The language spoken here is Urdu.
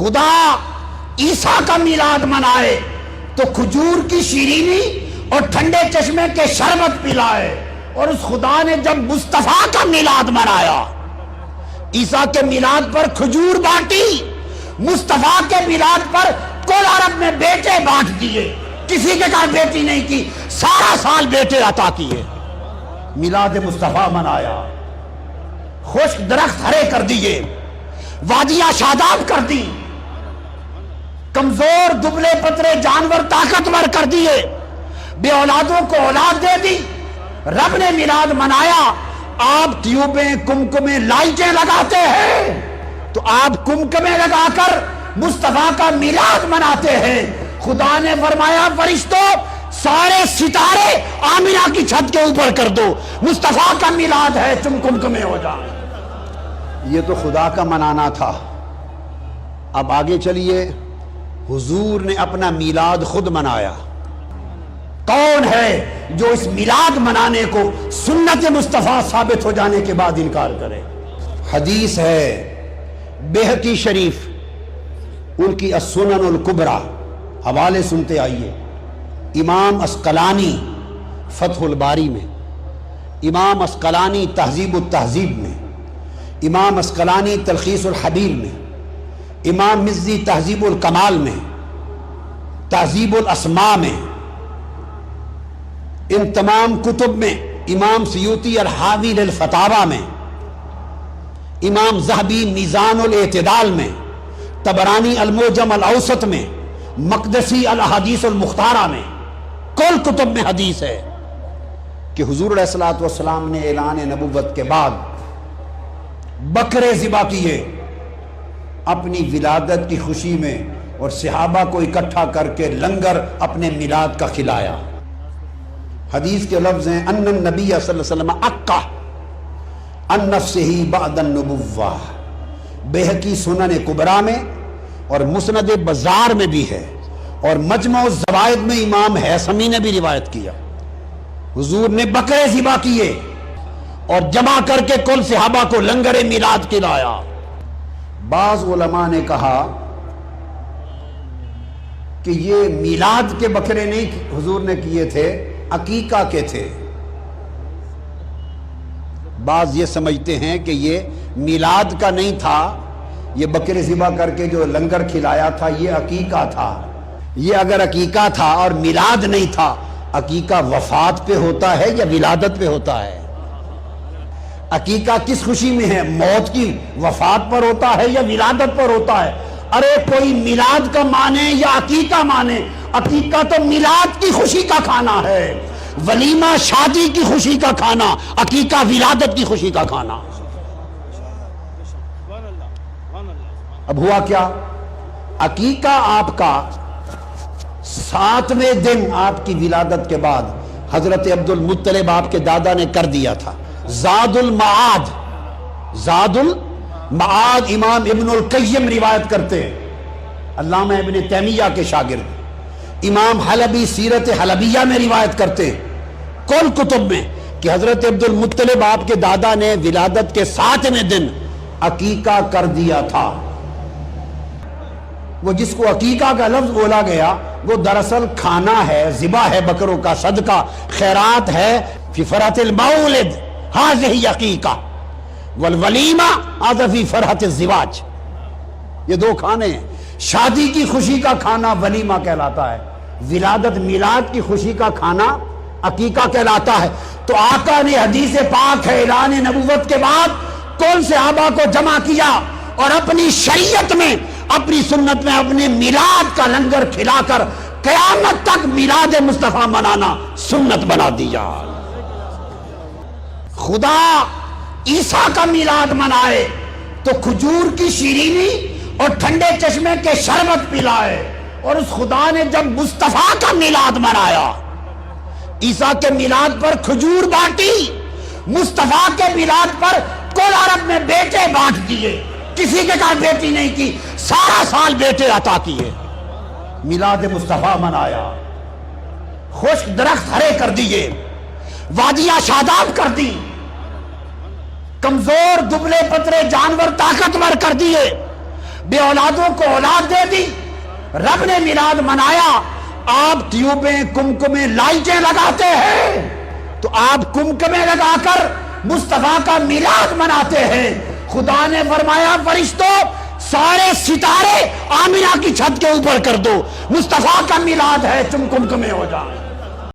خدا عیسیٰ کا میلاد منائے تو کھجور کی شیرینی اور ٹھنڈے چشمے کے شربت پلائے، اور اس خدا نے جب مصطفیٰ کا میلاد منایا، عیسیٰ کے میلاد پر کھجور بانٹی، مصطفیٰ کے میلاد پر کل عرب میں بیٹے بانٹ دیے، کسی کے گھر بیٹی نہیں کی، سارا سال بیٹے عطا کیے، میلاد مصطفیٰ منایا، خشک درخت ہرے کر دیے، وادیاں شاداب کر دی، کمزور دبلے پترے جانور طاقتور کر دیے، بے اولادوں کو اولاد دے دی، رب نے میلاد منایا۔ آپ ٹیوبیں کمکمیں لائٹیں لگاتے ہیں تو آپ کمکمیں لگا کر مصطفیٰ کا میلاد مناتے ہیں۔ خدا نے فرمایا فرشتوں سارے ستارے آمنہ کی چھت کے اوپر کر دو، مصطفیٰ کا میلاد ہے، تم کمکمیں ہو جاؤ۔ یہ تو خدا کا منانا تھا۔ اب آگے چلیے، حضور نے اپنا میلاد خود منایا۔ کون ہے جو اس میلاد منانے کو سنت مصطفیٰ ثابت ہو جانے کے بعد انکار کرے؟ حدیث ہے بیہقی شریف، ان کی السنن الکبریٰ، حوالے سنتے آئیے، امام عسقلانی فتح الباری میں، امام عسقلانی تہذیب التہذیب میں، امام عسقلانی تلخیص الحبیر میں، امام مزی تہذیب الکمال میں، تہذیب الاسماء میں، ان تمام کتب میں، امام سیوطی الحاوی للفتاوی میں، امام ذہبی میزان الاعتدال میں، طبرانی المعجم الاوسط میں، مقدسی الاحادیث المختارہ میں، کل کتب میں حدیث ہے کہ حضور علیہ الصلوۃ والسلام نے اعلان نبوت کے بعد بکرے ذبح کیے اپنی ولادت کی خوشی میں، اور صحابہ کو اکٹھا کر کے لنگر اپنے میلاد کا کھلایا۔ حدیث کے لفظ ہیں ان النبی صلی اللہ علیہ وسلم اقا عن نفسہ بعد النبوہ، بیہقی سنن کبریٰ میں اور مسند بزار میں بھی ہے، اور مجمع الزوائد میں امام ہیثمی نے بھی روایت کیا۔ حضور نے بکرے ذبح کیے اور جمع کر کے کل صحابہ کو لنگر میلاد کھلایا۔ بعض علماء نے کہا کہ یہ میلاد کے بکرے نہیں حضور نے کیے تھے، عقیقہ کے تھے۔ بعض یہ سمجھتے ہیں کہ یہ میلاد کا نہیں تھا، یہ بکرے ذبح کر کے جو لنگر کھلایا تھا یہ عقیقہ تھا۔ یہ اگر عقیقہ تھا اور میلاد نہیں تھا، عقیقہ وفات پہ ہوتا ہے یا ولادت پہ ہوتا ہے؟ عقیقہ کس خوشی میں ہے؟ موت کی وفات پر ہوتا ہے یا ولادت پر ہوتا ہے؟ ارے کوئی میلاد کا مانے یا عقیقہ مانے، عقیقہ تو میلاد کی خوشی کا کھانا ہے، ولیمہ شادی کی خوشی کا کھانا، عقیقہ ولادت کی خوشی کا کھانا۔ اب ہوا کیا؟ عقیقہ آپ کا 7ویں دن آپ کی ولادت کے بعد حضرت عبد المطلب آپ کے دادا نے کر دیا تھا۔ زاد المعاد، زاد المعاد امام ابن القیم روایت کرتے ہیں، علامہ ابن تیمیہ کے شاگرد، امام حلبی سیرت حلبیہ میں روایت کرتے ہیں کل کتب میں کہ حضرت عبد المطلب آپ کے دادا نے ولادت کے 7ویں دن عقیقہ کر دیا تھا۔ وہ جس کو عقیقہ کا لفظ بولا گیا وہ دراصل کھانا ہے، ذبح ہے، بکروں کا صدقہ خیرات ہے۔ فی فرحۃ المولد ہذہ عقیقہ والولیمہ ہذا فی فرحۃ الزواج، یہ دو کھانے ہیں۔ شادی کی خوشی کا کھانا ولیمہ کہلاتا ہے، ولادت میلاد کی خوشی کا کھانا عقیقہ کہلاتا ہے۔ تو آقا نے حدیث پاک ہے اعلان نبوت کے بعد کل صحابہ کو جمع کیا اور اپنی شریعت میں، اپنی سنت میں اپنے میلاد کا لنگر کھلا کر قیامت تک میلاد مصطفیٰ منانا سنت بنا دیا۔ خدا عیسیٰ کا میلاد منائے تو کھجور کی شیرینی اور ٹھنڈے چشمے کے شربت پلائے، اور اس خدا نے جب مصطفیٰ کا میلاد منایا، عیسیٰ کے میلاد پر کھجور بانٹی، مصطفیٰ کے میلاد پر کل عرب میں بیٹے بانٹ دیے، کسی کے گھر بیٹی نہیں کی، سارا سال بیٹے عطا کیے، میلاد مصطفیٰ منایا، خشک درخت ہرے کر دیے، وادیاں شاداب کر دی، کمزور دبلے پترے جانور طاقتور کر دیے، بے اولادوں کو اولاد دے دی، رب نے میلاد منایا، آپ ٹیوبیں کمکمیں لائٹیں لگاتے ہیں، تو آپ کمکمیں لگا کر مصطفیٰ کا میلاد مناتے ہیں۔ خدا نے فرمایا فرشتوں سارے ستارے آمینہ کی چھت کے اوپر کر دو، مصطفیٰ کا میلاد ہے، تم کمکمیں ہو جاؤ۔